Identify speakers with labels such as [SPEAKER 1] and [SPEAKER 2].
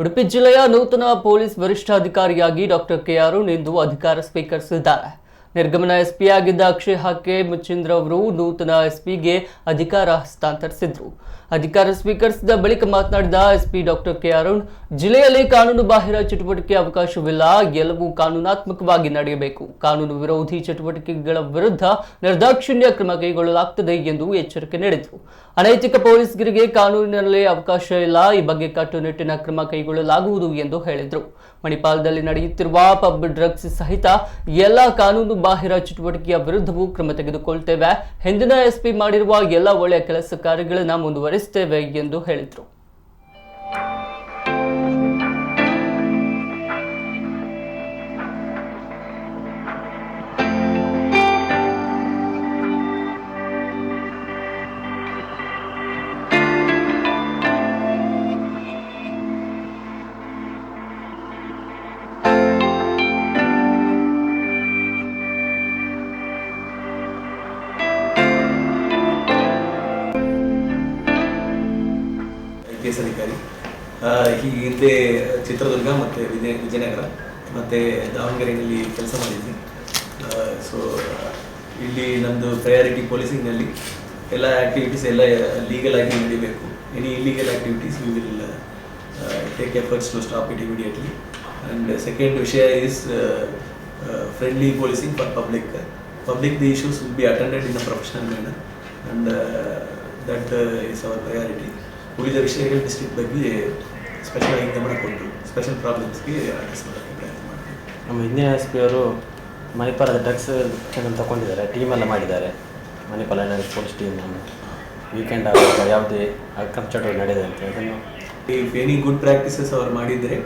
[SPEAKER 1] ಉಡುಪಿ ಜಿಲ್ಲೆಯ ನೂತನ police ವರಿಷ್ಠಾಧಿಕಾರಿಯಾಗಿ doctor K Arun ಇಂದು ಅಧಿಕಾರ ಸ್ವೀಕರಿಸಿದ್ದಾರೆ. ನಿರ್ಗಮನ ಎಸ್ಪಿ ಆಗಿದ್ದ ಅಕ್ಷಯ್ ಹಾಕೆ ಮುಚೀಂದ್ರ ಅವರು ನೂತನ ಎಸ್ಪಿಗೆ ಅಧಿಕಾರ ಹಸ್ತಾಂತರಿಸಿದರು. ಅಧಿಕಾರ ಸ್ವೀಕರಿಸಿದ ಬಳಿಕ ಮಾತನಾಡಿದ ಎಸ್ಪಿ ಡಾಕ್ಟರ್ ಕೆ ಅರುಣ್, ಜಿಲ್ಲೆಯಲ್ಲಿ ಕಾನೂನು ಬಾಹಿರ ಚಟುವಟಿಕೆ ಅವಕಾಶವಿಲ್ಲ, ಎಲ್ಲವೂ ಕಾನೂನಾತ್ಮಕವಾಗಿ ನಡೆಯಬೇಕು. ಕಾನೂನು ವಿರೋಧಿ ಚಟುವಟಿಕೆಗಳ ವಿರುದ್ಧ ನಿರ್ದಾಕ್ಷಿಣ್ಯ ಕ್ರಮ ಕೈಗೊಳ್ಳಲಾಗುತ್ತದೆ ಎಂದು ಎಚ್ಚರಿಕೆ ನೀಡಿದರು. ಅನೈತಿಕ ಪೊಲೀಸ್ಗಿರಿಗೆ ಕಾನೂನಿನಲ್ಲಿ ಅವಕಾಶ ಇಲ್ಲ, ಈ ಬಗ್ಗೆ ಕಟ್ಟುನಿಟ್ಟಿನ ಕ್ರಮ ಕೈಗೊಳ್ಳಲಾಗುವುದು ಎಂದು ಹೇಳಿದರು. ಮಣಿಪಾಲದಲ್ಲಿ ನಡೆಯುತ್ತಿರುವ ಪಬ್ ಡ್ರಗ್ಸ್ ಸಹಿತ ಎಲ್ಲ ಕಾನೂನು ಬಾಹಿರ ಚಟುವಟಿಕೆಯ ವಿರುದ್ಧವೂ ಕ್ರಮ ತೆಗೆದುಕೊಳ್ತೇವೆ. ಹಿಂದಿನ ಎಸ್ಪಿ ಮಾಡಿರುವ ಎಲ್ಲ ಒಳ್ಳೆಯ ಕೆಲಸ ಕಾರ್ಯಗಳನ್ನು ಮುಂದುವರಿಸುತ್ತೇವೆ ಎಂದು ಹೇಳಿದರು.
[SPEAKER 2] IPS ಅಧಿಕಾರಿ ಈ ಹಿಂದೆ ಚಿತ್ರದುರ್ಗ ಮತ್ತು ವಿಜಯನಗರ ಮತ್ತು ದಾವಣಗೆರೆಯಲ್ಲಿ ಕೆಲಸ ಮಾಡಿದ್ದೀನಿ. ಸೊ ಇಲ್ಲಿ ನಮ್ಮದು ಪ್ರಯಾರಿಟಿ ಪೊಲೀಸಿಂಗ್ನಲ್ಲಿ ಎಲ್ಲ ಆ್ಯಕ್ಟಿವಿಟೀಸ್ ಎಲ್ಲ ಲೀಗಲ್ ಆಗಿ ನಡೀಬೇಕು. Any illegal activities we will take efforts to stop it immediately. And second ವಿಷಯ is friendly policing for public the issues will be attended in a professional manner and that is our priority. ಉಳಿದ ವಿಷಯಗಳ district ಬಗ್ಗೆ special ಆಗಿ ಗಮನ ಕೊಟ್ಟು special ಪ್ರಾಬ್ಲಮ್ಸ್ಗೆ address ಮಾಡೋಕ್ಕೆ ಪ್ರಯತ್ನ ಮಾಡ್ತೀವಿ.
[SPEAKER 3] ನಮ್ಮ ಹಿಂದಿನ ಎಸ್ ಪಿ ಅವರು ಮಣಿಪಾಲದ ಡ್ರಗ್ಸ್ ತಗೊಂಡಿದ್ದಾರೆ, ಟೀಮೆಲ್ಲ ಮಾಡಿದ್ದಾರೆ. ಮಣಿಪಾಲ ಪೊಲೀಸ್ ಟೀಮ್ ವೀಕೆಂಡ್ ಆಗುವಾಗ ಯಾವುದೇ ಅಕ್ರಮ ಚಟುವಟಿಕೆ ನಡೆದಿದೆ ಅಂತ ಅದನ್ನು
[SPEAKER 2] ಇಫ್ ಎನಿ ಗುಡ್ ಪ್ರಾಕ್ಟೀಸಸ್ ಅವ್ರು ಮಾಡಿದರೆ